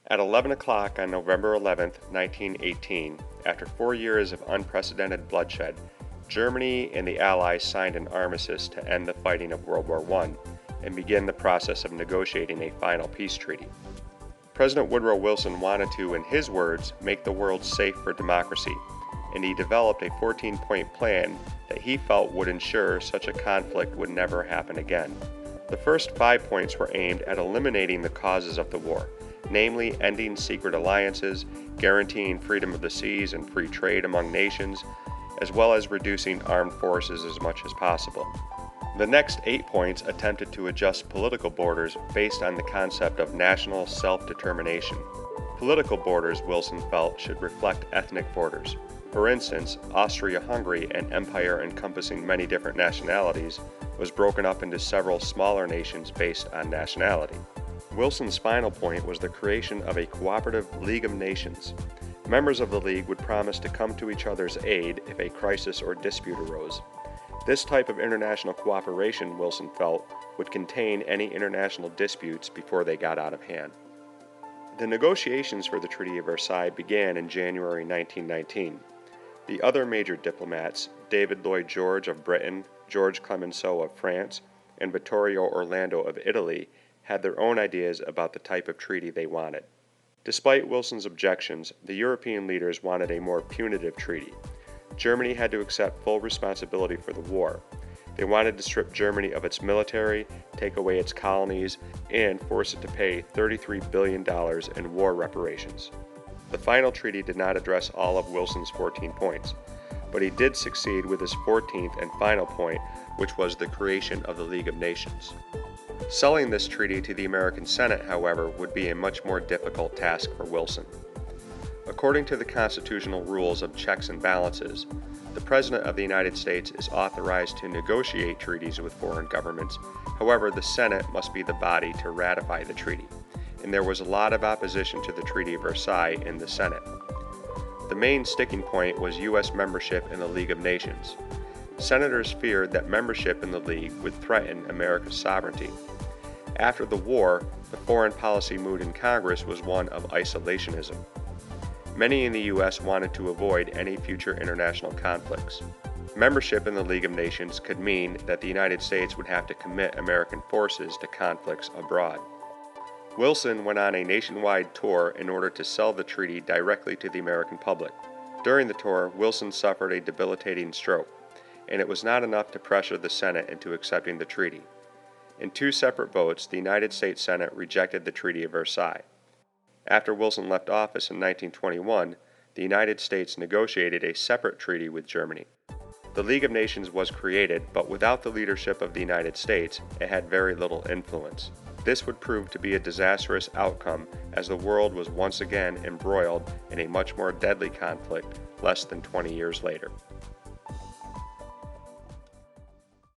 At 11 o'clock on November 11, 1918, after 4 years of unprecedented bloodshed, Germany and the Allies signed an armistice to end the fighting of World War I and begin the process of negotiating a final peace treaty. President Woodrow Wilson wanted to, in his words, make the world safe for democracy, and he developed a 14-point plan that he felt would ensure such a conflict would never happen again. The first 5 points were aimed at eliminating the causes of the war, namely ending secret alliances, guaranteeing freedom of the seas and free trade among nations, as well as reducing armed forces as much as possible. The next 8 points attempted to adjust political borders based on the concept of national self-determination. Political borders, Wilson felt, should reflect ethnic borders. For instance, Austria-Hungary, an empire encompassing many different nationalities, was broken up into several smaller nations based on nationality. Wilson's final point was the creation of a cooperative League of Nations. Members of the League would promise to come to each other's aid if a crisis or dispute arose. This type of international cooperation, Wilson felt, would contain any international disputes before they got out of hand. The negotiations for the Treaty of Versailles began in January 1919. The other major diplomats, David Lloyd George of Britain, George Clemenceau of France, and Vittorio Orlando of Italy, had their own ideas about the type of treaty they wanted. Despite Wilson's objections, the European leaders wanted a more punitive treaty. Germany had to accept full responsibility for the war. They wanted to strip Germany of its military, take away its colonies, and force it to pay $33 billion in war reparations. The final treaty did not address all of Wilson's 14 points, but he did succeed with his 14th and final point, which was the creation of the League of Nations. Selling this treaty to the American Senate, however, would be a much more difficult task for Wilson. According to the constitutional rules of checks and balances, the President of the United States is authorized to negotiate treaties with foreign governments. However, the Senate must be the body to ratify the treaty, and there was a lot of opposition to the Treaty of Versailles in the Senate. The main sticking point was U.S. membership in the League of Nations. Senators feared that membership in the League would threaten America's sovereignty. After the war, the foreign policy mood in Congress was one of isolationism. Many in the U.S. wanted to avoid any future international conflicts. Membership in the League of Nations could mean that the United States would have to commit American forces to conflicts abroad. Wilson went on a nationwide tour in order to sell the treaty directly to the American public. During the tour, Wilson suffered a debilitating stroke, and it was not enough to pressure the Senate into accepting the treaty. In 2 separate votes, the United States Senate rejected the Treaty of Versailles. After Wilson left office in 1921, the United States negotiated a separate treaty with Germany. The League of Nations was created, but without the leadership of the United States, it had very little influence. This would prove to be a disastrous outcome, as the world was once again embroiled in a much more deadly conflict less than 20 years later.